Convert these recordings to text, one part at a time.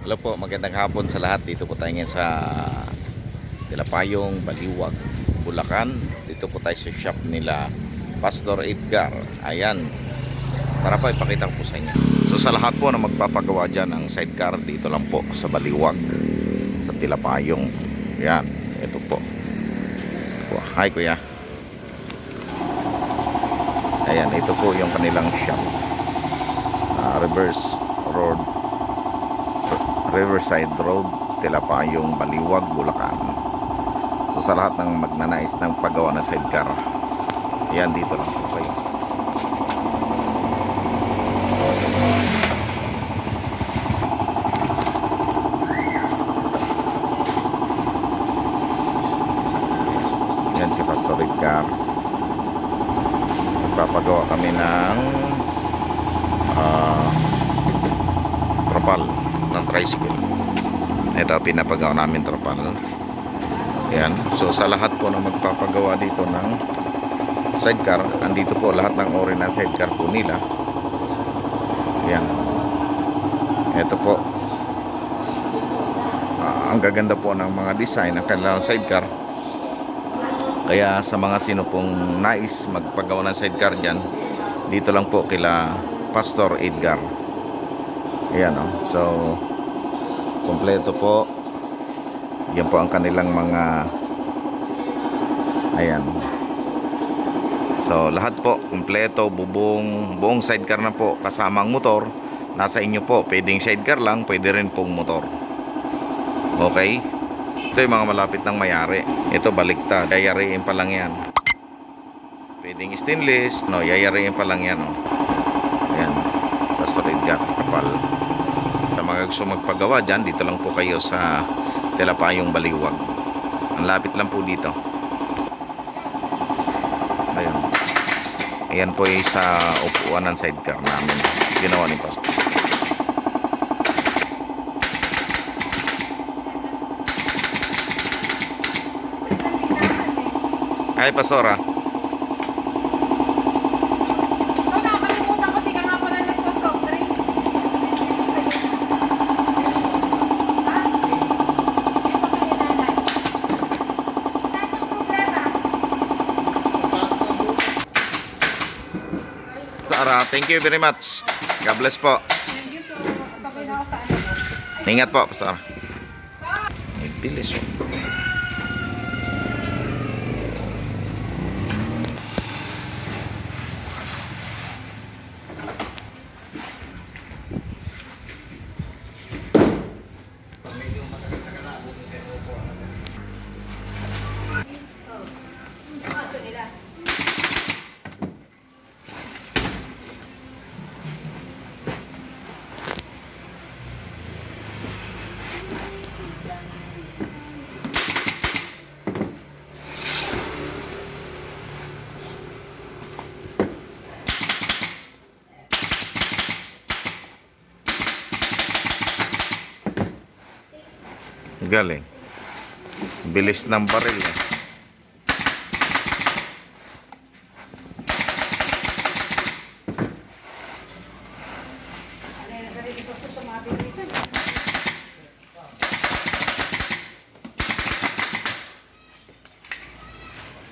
Hello po, magandang hapon sa lahat. Dito po tayo ngayon sa Dilapayong, Baliwag, Bulacan. Dito po tayo sa shop nila Pastor Edgar. Ayan, para po ipakita ko po sa inyo. So sa lahat po na magpapagawa dyan ng sidecar, dito lang po sa Baliwag, sa Dilapayong. Ayan, ito po. Hi kuya. Ayan, ito po yung kanilang shop. Reverse Road, Riverside Road, Dilapayong, Baliwag, Bulacan. So sa lahat ng magnanais ng paggawa ng sidecar, yan, dito lang po kayo. Yan si Pastor Edgar. Magpapagawa kami ng tropal ng tricycle. Ito pinapagawa namin tropal. Yan. So sa lahat po na magpapagawa dito ng sidecar, andito po lahat ng ori ng sidecar po nila. Yan. Ito po. Ang gaganda po ng mga design ng kanilang sidecar. Kaya sa mga sino pong nais magpagawa ng sidecar dyan, dito lang po kila Pastor Edgar. Ayan, oh. So kompleto po. Yan po ang kanilang mga, ayan. So lahat po kompleto, buong sidecar na po kasama ang motor. Nasa inyo po, pwedeng sidecar lang, pwede rin pong motor. Okay, ito yung mga malapit ng mayari. Ito baliktad, yayariin pa lang yan. Pwedeng stainless, no, yayariin pa lang yan, oh. Ayan, Pastor Edgar, kapal. Sa mga gusto magpagawa dyan, dito lang po kayo sa Dilapayong, Baliwag. Ang lapit lang po dito. Ayan. Ayan po yung sa upuan ng sidecar namin, ginawa ni Pastor. Ay, Pastora. Thank you very much. God bless po. Ingat po, Pastor. May bilis, oh. Galing. Bilis ng baril, eh.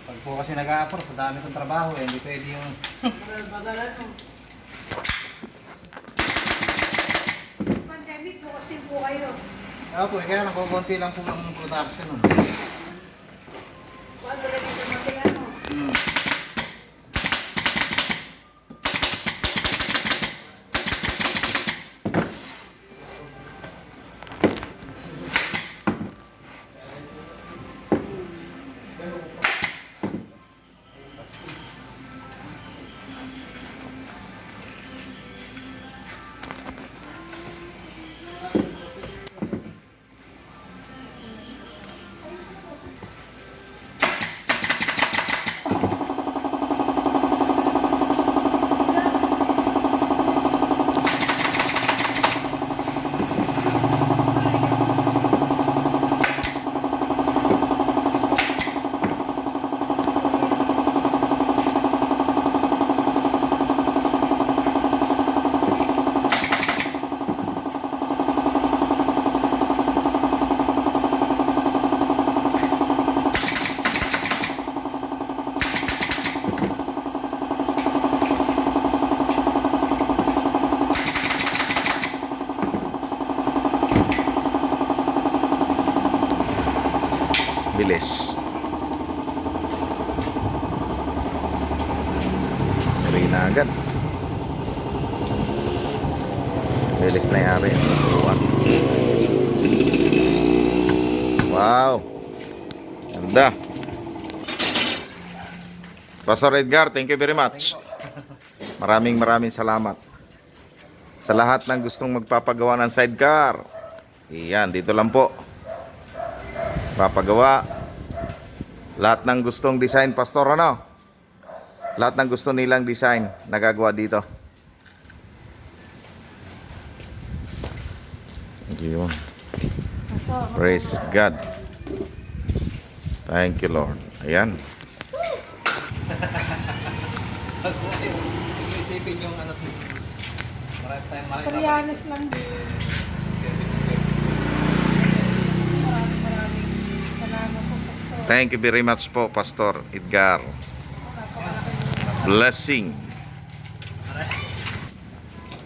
Pag po kasi nag-a-appro, sa dami kong trabaho, eh, hindi pwede yung... Pandemic po kasi po kayo. Po, kaya nakukunti lang po ang production. Wala rin ito matiyano. Mabilis. Tuloy na agad. Bilis na yari. Wow. Ganda. Pastor Edgar, thank you very much. Maraming salamat. Sa lahat ng gustong magpapagawa ng sidecar. Iyan, dito lang po. Papagawa. Lahat ng gustong design, Pastor, ano? Lahat ng gusto nilang design, nagagawa dito. Yun. Praise God. Thank you, Lord. Ayan. Isipin yung ano. Marami tayong marami. Koreanos lang din. Maraming salamat po, Pastor. Thank you very much po, Pastor Edgar. Blessing.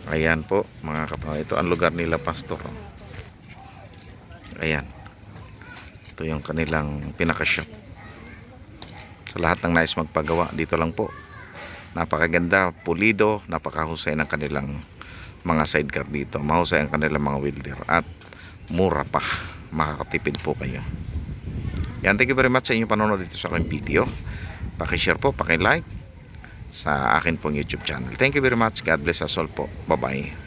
Ayan po, mga kapatid. Ito ang lugar nila, Pastor. Ayan. Ito yung kanilang pinaka-shop. Sa lahat ng nais magpagawa, dito lang po. Napakaganda, pulido, napakahusay ng kanilang mga sidecar dito. Mahusay ang kanilang mga welder. At mura pa. Makakatipid po kayo. Yan, thank you very much sa inyong panonood dito sa aking video. Paki-share po, paki-like sa akin pong YouTube channel. Thank you very much. God bless us all po. Bye-bye.